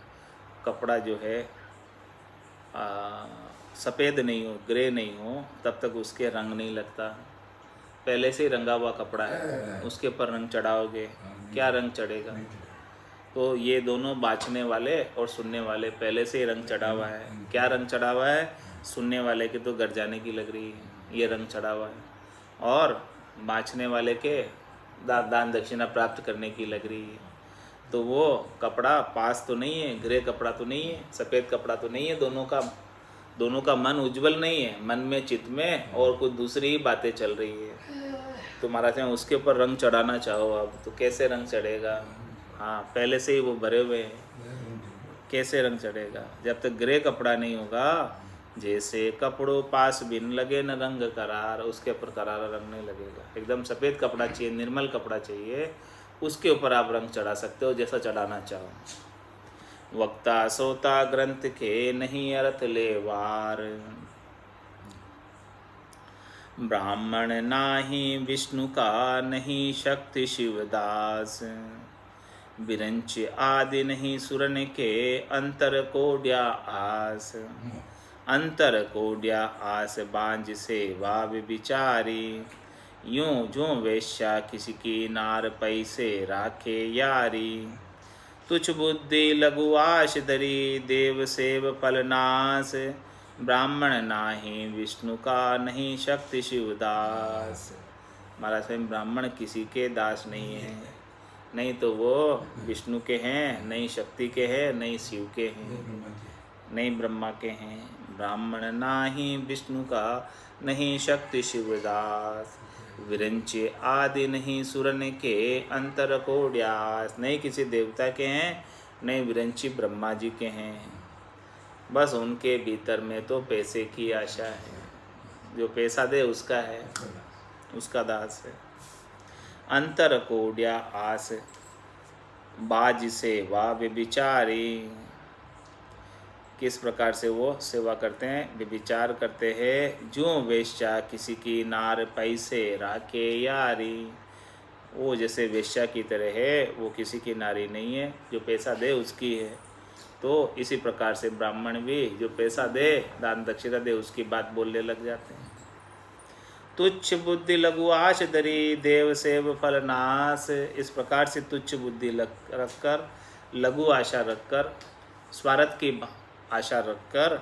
S1: कपड़ा जो है सफ़ेद नहीं हो, ग्रे नहीं हो, तब तक उसके रंग नहीं लगता। पहले से ही रंगा हुआ कपड़ा है, उसके पर रंग चढ़ाओगे, क्या रंग चढ़ेगा। तो ये दोनों बाँचने वाले और सुनने वाले पहले से ही रंग चढ़ा हुआ है। क्या रंग चढ़ा हुआ है? सुनने वाले के तो घर जाने की लग रही है, ये रंग चढ़ा हुआ है, और बाँचने वाले के दान दक्षिणा प्राप्त करने की लग रही है। तो वो कपड़ा पास तो नहीं है, ग्रे कपड़ा तो नहीं है, सफ़ेद कपड़ा तो नहीं है, दोनों का मन उज्जवल नहीं है, मन में चित्त में और कुछ दूसरी ही बातें चल रही है। तो महाराज उसके ऊपर रंग चढ़ाना चाहो अब तो कैसे रंग चढ़ेगा। हाँ, पहले से ही वो भरे हुए हैं, कैसे रंग चढ़ेगा जब तक ग्रे कपड़ा नहीं होगा। जैसे कपड़ों पास बिन, लगे न रंग करार। उसके ऊपर करारा रंग नहीं लगेगा, एकदम सफ़ेद कपड़ा चाहिए, निर्मल कपड़ा चाहिए, उसके ऊपर आप रंग चढ़ा सकते हो जैसा चढ़ाना चाहो। वक्ता सोता ग्रंथ के, नहीं अर्थ लेवार। ब्राह्मण नाही विष्णु का, नहीं शक्ति शिवदास। बिरंच आदि नहीं सुरन के, अंतर कोड्या आस। अंतर कोड्या आस बांझ सेवा विचारी। यूं जो वेश्या किसी की नार, पैसे राखे यारी। तुच्छ बुद्धि लघु आश धरी, देव सेव फलनाश। ब्राह्मण नाही विष्णु का, नहीं शक्ति शिवदास। महाराज स्वयं ब्राह्मण किसी के दास नहीं है, नहीं तो वो विष्णु के हैं, नहीं शक्ति के हैं, नहीं शिव के हैं, नहीं ब्रह्मा के हैं। ब्राह्मण नाही विष्णु का, नहीं शक्ति शिवदास। विरंचे आदि नहीं सुरन के, अंतर कोड्यास। नहीं किसी देवता के हैं, नहीं विरंची ब्रह्मा जी के हैं। बस उनके भीतर में तो पैसे की आशा है, जो पैसा दे उसका है, उसका दास है। अंतर कोड्या आस, बाज सेवा व्यभिचारी। किस प्रकार से वो सेवा करते हैं, व्यभिचार करते हैं। जो वेश्या किसी की नार पैसे राखे यारी। वो जैसे वेश्या की तरह है, वो किसी की नारी नहीं है, जो पैसा दे उसकी है। तो इसी प्रकार से ब्राह्मण भी जो पैसा दे, दान दक्षिणा दे, उसकी बात बोलने लग जाते हैं। तुच्छ बुद्धि लघु आश धरी, देव सेव फल नाश। इस प्रकार से तुच्छ बुद्धि रखकर, लघु आशा रखकर, स्वार्थ की आशा रखकर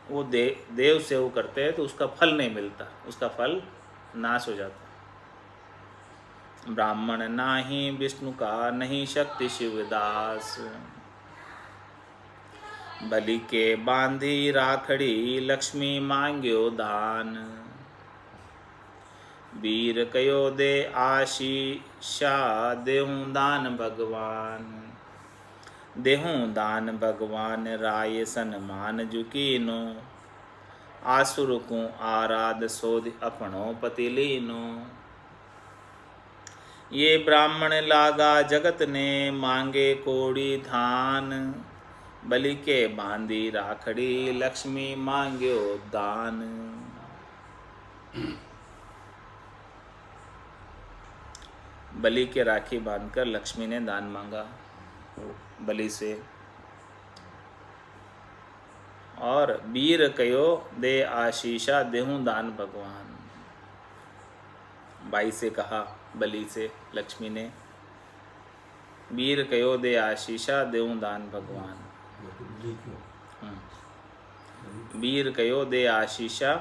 S1: वो देव सेव करते हैं, तो उसका फल नहीं मिलता, उसका फल नाश हो जाता। ब्राह्मण नाही विष्णु का, नहीं शक्ति शिवदास। बलि के बांधी राखड़ी, लक्ष्मी मांग्यो दान। वीर कयो दे आशीषा, देहूँ दान भगवान। देहूँ दान भगवान, राय सन्मान जुकीनो। आसुर को आराध सोध, अपनो पति लीनो। ये ब्राह्मण लागा जगत ने, मांगे कोड़ी धान। बलि के बांधी राखड़ी, लक्ष्मी मांग्यो दान। बलि के राखी बांधकर लक्ष्मी ने दान मांगा बलि से। और वीर कयो दे आशीषा, देहूँ दान भगवान। बाई से कहा बलि से लक्ष्मी ने, वीर कयो दे आशीषा, देहूँ दान भगवान। वीर कयो दे आशीषा,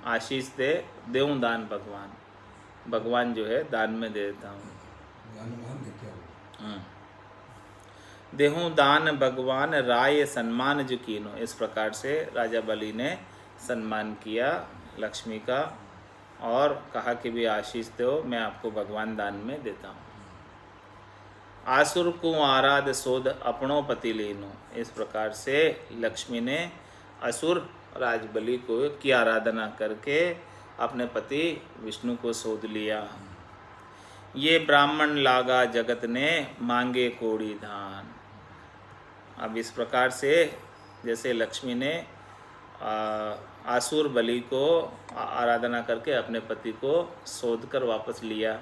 S1: आशीष दे, देहूँ दान भगवान। भगवान जो है दान में दे देता हूँ। देहूँ दान भगवान, राय सम्मान जुकीनो। इस प्रकार से राजा बलि ने सम्मान किया लक्ष्मी का और कहा कि भी आशीष दो, मैं आपको भगवान दान में देता हूँ। आसुर को आराध सोध, अपनों पति लीनो। इस प्रकार से लक्ष्मी ने असुर राज बलि को की आराधना करके अपने पति विष्णु को सोध लिया। ये ब्राह्मण लागा जगत ने, मांगे कोड़ी धान। अब इस प्रकार से जैसे लक्ष्मी ने आसुर बलि को आराधना करके अपने पति को सोध कर वापस लिया,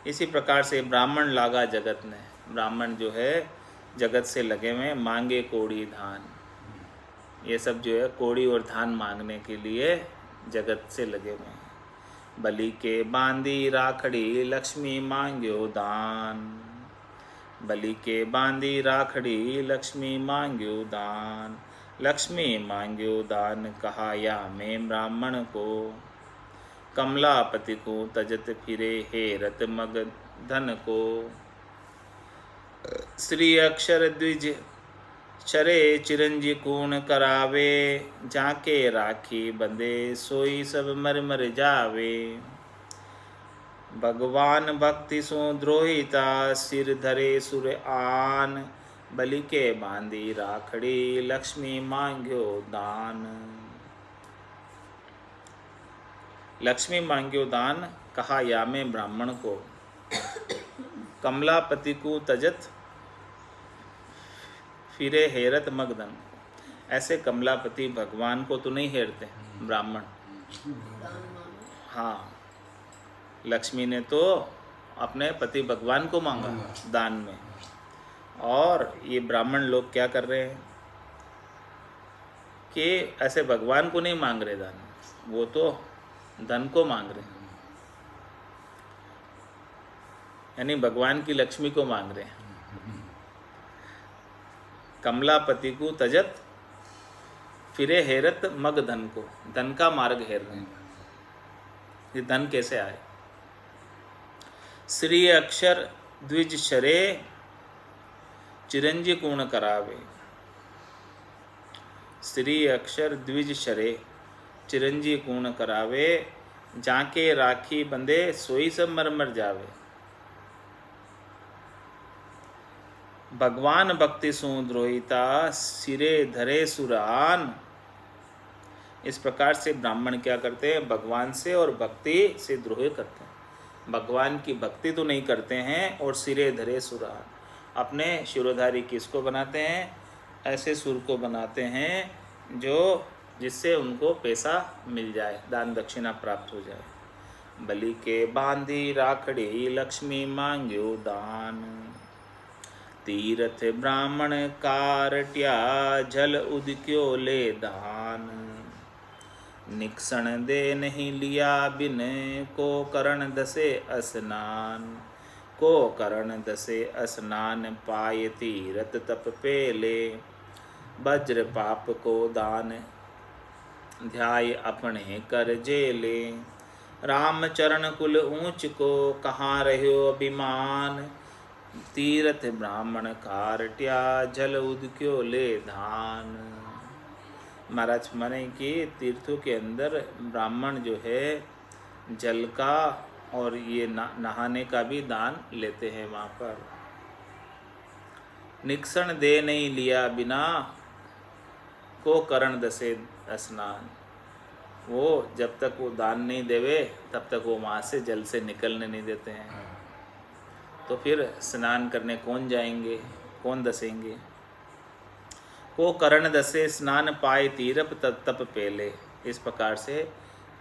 S1: इसी प्रकार से ब्राह्मण लागा जगत ने, ब्राह्मण जो है जगत से लगे हुए, मांगे कोड़ी धान। ये सब जो है कोड़ी और धान मांगने के लिए जगत से लगे हुए हैं। बलि के बांधी राखड़ी, लक्ष्मी मांग्यो दान। बलि के बांधी राखड़ी, लक्ष्मी मांग्यो दान। लक्ष्मी मांग्यो दान, कहा या मैं ब्राह्मण को। कमलापति को तजत फिरे, हेरत मग धन को। श्री अक्षर द्विज चरे, चिरंजी कूण करावे। जाके राखी बंदे, सोई सब मर मर जावे। भगवान भक्ति सो द्रोहिता, सिर धरे सुर आन। बलि के बांधी राखड़ी, लक्ष्मी मांग्यो दान। लक्ष्मी मांग्यो दान, कहा या मैं ब्राह्मण को। कमलापति को तजत फिरे, हेरत मगधन। ऐसे कमलापति भगवान को तो नहीं हेरते ब्राह्मण। हाँ, लक्ष्मी ने तो अपने पति भगवान को मांगा दान में, और ये ब्राह्मण लोग क्या कर रहे हैं कि ऐसे भगवान को नहीं मांग रहे दान, वो तो धन को मांग रहे हैं, यानी भगवान की लक्ष्मी को मांग रहे हैं। कमलापति को तजत फिरे, हेरत मग धन को, धन का मार्ग हेर रहे हैं। ये धन कैसे आए। श्री अक्षर द्विज शरे, चिरंजी पूर्ण करावे। श्री अक्षर द्विज शरे, चिरंजी गुण करावे, जाके राखी बंदे सोई सब मर मर जावे। भगवान भक्ति सु द्रोहिता, सिरे धरे सुरान। इस प्रकार से ब्राह्मण क्या करते हैं, भगवान से और भक्ति से द्रोह करते हैं। भगवान की भक्ति तो नहीं करते हैं और सिरे धरे सुरान, अपने शिरोधारी किसको बनाते हैं, ऐसे सुर को बनाते हैं जो जिससे उनको पैसा मिल जाए, दान दक्षिणा प्राप्त हो जाए। बलि के बांधी राखड़ी, लक्ष्मी मांग्यो दान। तीर्थ ब्राह्मण कारट्या, जल उदक्यो ले दान। निक्सण दे नहीं लिया बिन, को करण दसे स्नान। को करण दसे स्नान, पाए तीरथ तप पेले। वज्र पाप को दान, ध्याय अपने कर जेले। राम चरण कुल ऊंच को, कहाँ रह्यो अभिमान। तीर्थ ब्राह्मण कारट्या, जल उदक्यो ले धान। महाराज माने कि तीर्थों के अंदर ब्राह्मण जो है जल का और ये नहाने का भी दान लेते हैं वहाँ पर। निक्सण दे नहीं लिया बिना, को करण दसे स्नान। वो जब तक वो दान नहीं देवे तब तक वो वहाँ से जल से निकलने नहीं देते हैं। तो फिर स्नान करने कौन जाएंगे, कौन दसेंगे। को करण दसे स्नान, पाए तीरथ तप पेले। इस प्रकार से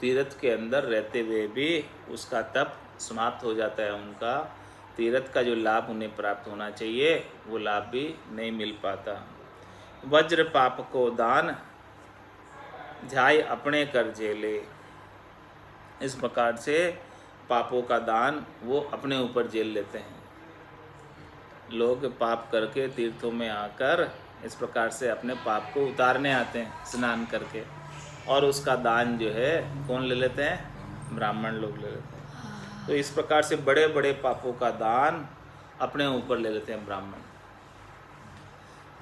S1: तीर्थ के अंदर रहते हुए भी उसका तप समाप्त हो जाता है उनका। तीर्थ का जो लाभ उन्हें प्राप्त होना चाहिए वो लाभ भी नहीं मिल पाता। वज्र पाप को दान, ध्याय अपने कर जेले। इस प्रकार से पापों का दान वो अपने ऊपर जेल लेते हैं। लोग पाप करके तीर्थों में आकर इस प्रकार से अपने पाप को उतारने आते हैं स्नान करके, और उसका दान जो है कौन ले लेते हैं, ब्राह्मण लोग ले लेते हैं। तो इस प्रकार से बड़े बड़े पापों का दान अपने ऊपर ले लेते हैं ब्राह्मण,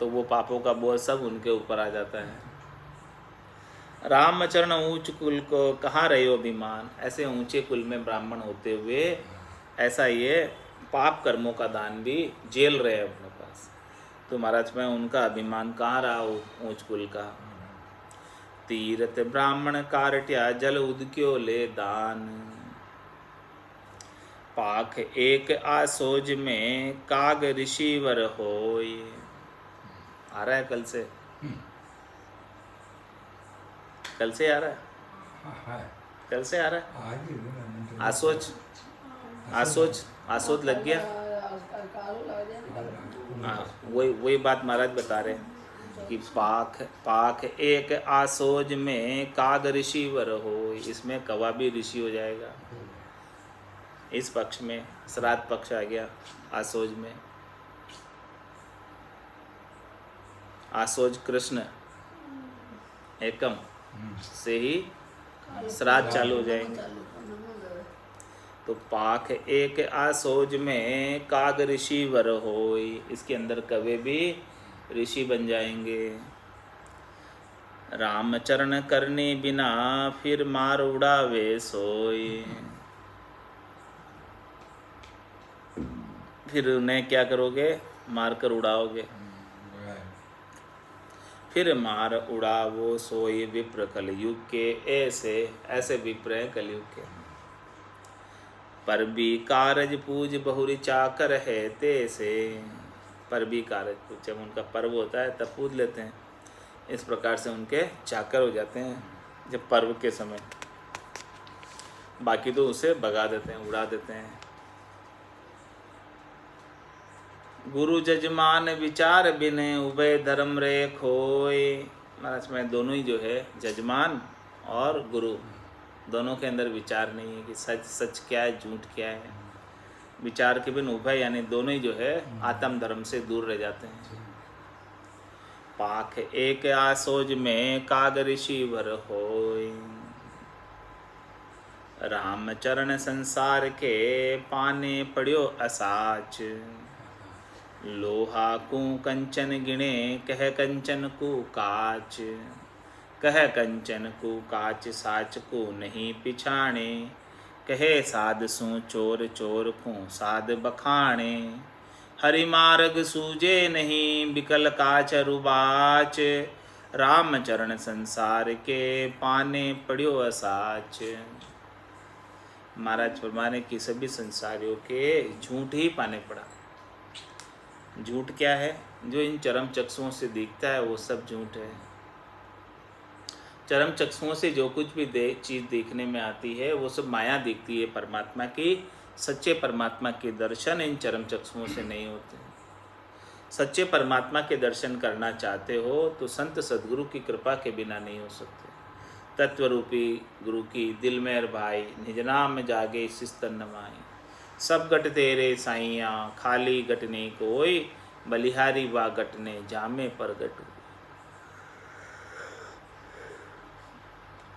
S1: तो वो पापों का बोझ सब उनके ऊपर आ जाता है। रामचरण ऊंच कुल को, कहाँ रहे हो अभिमान। ऐसे ऊंचे कुल में ब्राह्मण होते हुए ऐसा ये पाप कर्मों का दान भी जेल रहे हैं अपने पास। तो महाराज में उनका अभिमान कहाँ रहा ऊंच कुल का। तीर्थ ब्राह्मण कारट्या, जल उदक्यो ले दान। पाख एक आसोज में, काग ऋषिवर होय। आ रहा है कल से, कल से आ रहा है, कल से आ रहा है। आसोच, आसोच, आसोच लग गया। हाँ, वही बात महाराज बता रहे हैं कि पाख एक आसोज में, काग ऋषिवर हो। इसमें कौवा भी ऋषि हो जाएगा। इस पक्ष में श्राद्ध पक्ष आ गया आसोज में। आसोज कृष्ण एकम से ही श्राद्ध चालू हो जाएंगे। तो पाख एक आसोज में, काग ऋषिवर होय। इसके अंदर कवे भी ऋषि बन जाएंगे। रामचरण करने बिना, फिर मार उड़ावे सोय। फिर उन्हें क्या करोगे, मार कर उड़ाओगे। फिर मार उड़ावो सोई, विप्र कलयुग के। ऐसे विप्र हैं कलयुग के। पर भी कारज पूज बहुरी चाकर है तैसे। पर भी कारज पूज, जब उनका पर्व होता है तब पूज लेते हैं। इस प्रकार से उनके चाकर हो जाते हैं जब पर्व के समय। बाकी तो उसे भगा देते हैं, उड़ा देते हैं। गुरु जजमान विचार बिने, उभय धर्म रे खोय। महाराज में दोनों ही जो है, जजमान और गुरु, दोनों के अंदर विचार नहीं है कि सच सच क्या है, झूठ क्या है। विचार के बिन उभय यानी दोनों ही जो है आत्म धर्म से दूर रह जाते हैं। पाख एक आसोज में, काग ऋषिवर होय। रामचरण संसार के, पाने पड़ियो असाच। लोहा को कंचन गिणे कह कंचन को काच, कह कंचन को काच साच को नहीं पिछाणे, कहे साध सु चोर चोर को साध बखाणे, हरि मार्ग सूझे नहीं बिकल काच रुबाच, राम चरण संसार के पाने पड़ियो असाच। महाराज फरमाने की सभी संसारियों के झूठ ही पाने पड़ा। झूठ क्या है? जो इन चरम चक्षुओं से दिखता है वो सब झूठ है। चरम चक्षुओं से जो कुछ भी चीज़ देखने में आती है वो सब माया दिखती है परमात्मा की। सच्चे परमात्मा के दर्शन इन चरम चक्षुओं से नहीं होते। सच्चे परमात्मा के दर्शन करना चाहते हो तो संत सद्गुरु की कृपा के बिना नहीं हो सकते। तत्वरूपी गुरु की दिल मेर भाई, निज नाम जागे सिस्तन नमाई, सब गट तेरे साइया खाली गटने कोई, बलिहारी बा गटने जामे पर गटू।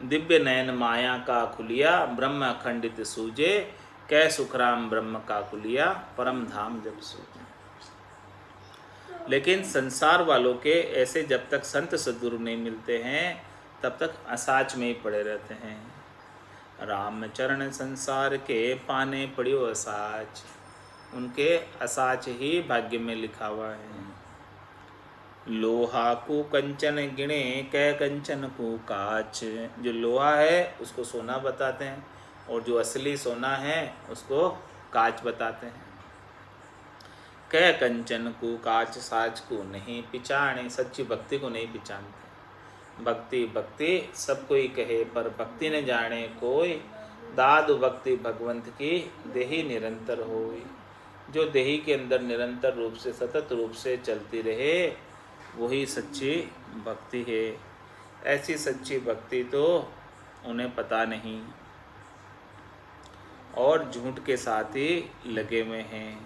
S1: दिव्य नयन माया का खुलिया ब्रह्म अखंडित सूझे, कै सुखराम ब्रह्म का खुलिया परम धाम जब सूझे। लेकिन संसार वालों के ऐसे जब तक संत सद्गुरु नहीं मिलते हैं तब तक असाच में ही पड़े रहते हैं। राम चरण संसार के पाने पड़ियो असाच, उनके असाच ही भाग्य में लिखा हुआ है। लोहा को कंचन गिणे कै कंचन को काच, जो लोहा है उसको सोना बताते हैं और जो असली सोना है उसको काच बताते हैं। कै कंचन को काच साच को नहीं पिछाणे, सच्ची भक्ति को नहीं पिछानते। भक्ति भक्ति सब कोई कहे पर भक्ति न जाने कोई, दादु भक्ति भगवंत की देही निरंतर होई। जो देही के अंदर निरंतर रूप से सतत रूप से चलती रहे वही सच्ची भक्ति है। ऐसी सच्ची भक्ति तो उन्हें पता नहीं और झूठ के साथ ही लगे हुए हैं।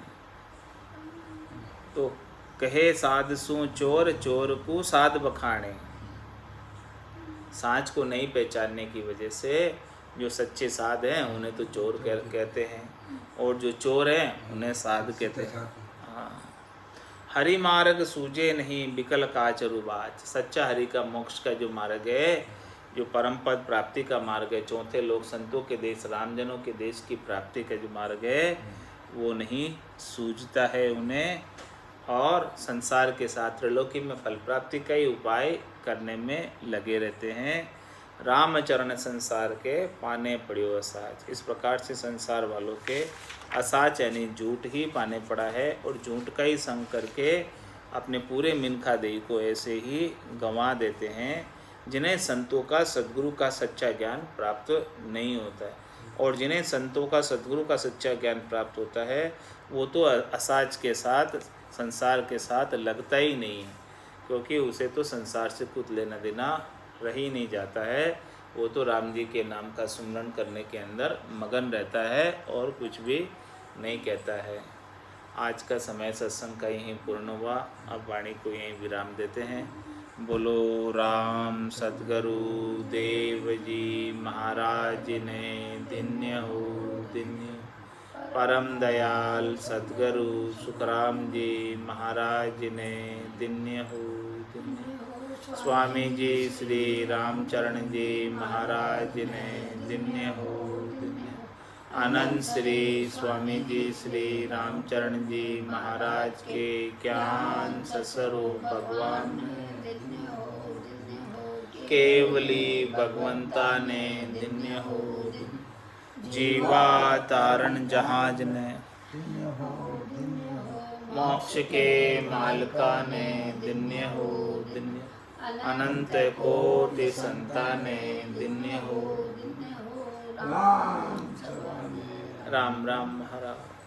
S1: तो कहे साध सु चोर चोर को साध बखाणे, साँच को नहीं पहचानने की वजह से जो सच्चे साध हैं उन्हें तो चोर कहते हैं और जो चोर हैं उन्हें साध कहते हैं। हाँ, हरि मार्ग सूझे नहीं बिकल काच रुबाच, सच्चा हरि का मोक्ष का जो मार्ग है, जो परम पद प्राप्ति का मार्ग है, चौथे लोक संतों के देश रामजनों के देश की प्राप्ति का जो मार्ग है वो नहीं सूझता है उन्हें, और संसार के साथ त्रिलोकी में फल प्राप्ति का ही उपाय करने में लगे रहते हैं। रामचरण संसार के पाने पड़ियो असाच, इस प्रकार से संसार वालों के असाच यानी झूठ ही पाने पड़ा है और झूठ का ही संग करके अपने पूरे मिनखा देही को ऐसे ही गंवा देते हैं जिन्हें संतों का सद्गुरु का सच्चा ज्ञान प्राप्त नहीं होता है। और जिन्हें संतों का सद्गुरु का सच्चा ज्ञान प्राप्त होता है वो तो असाच के साथ संसार के साथ लगता ही नहीं है, क्योंकि उसे तो संसार से कुछ लेना देना रह ही नहीं जाता है। वो तो राम जी के नाम का सुमरण करने के अंदर मगन रहता है और कुछ भी नहीं कहता है। आज का समय सत्संग का यहीं पूर्ण हुआ। अब वाणी को यहीं विराम देते हैं। बोलो राम सद्गुरु देव जी महाराज ने धन्य हो धन्य। परम दयाल सद्गुरु सुखराम जी महाराज ने धन्य हो धन्य। स्वामी जी श्री रामचरण जी महाराज ने धन्य हो धन्य। अनंत श्री स्वामी जी श्री रामचरण जी महाराज के ज्ञान सस्वरूप भगवान केवली भगवंता ने धन्य हो। जीवा तारण जहाज ने मोक्ष के मालका ने धन्य हो धन्य। अनंत कोटि संताने धन्य हो। राम राम महाराज।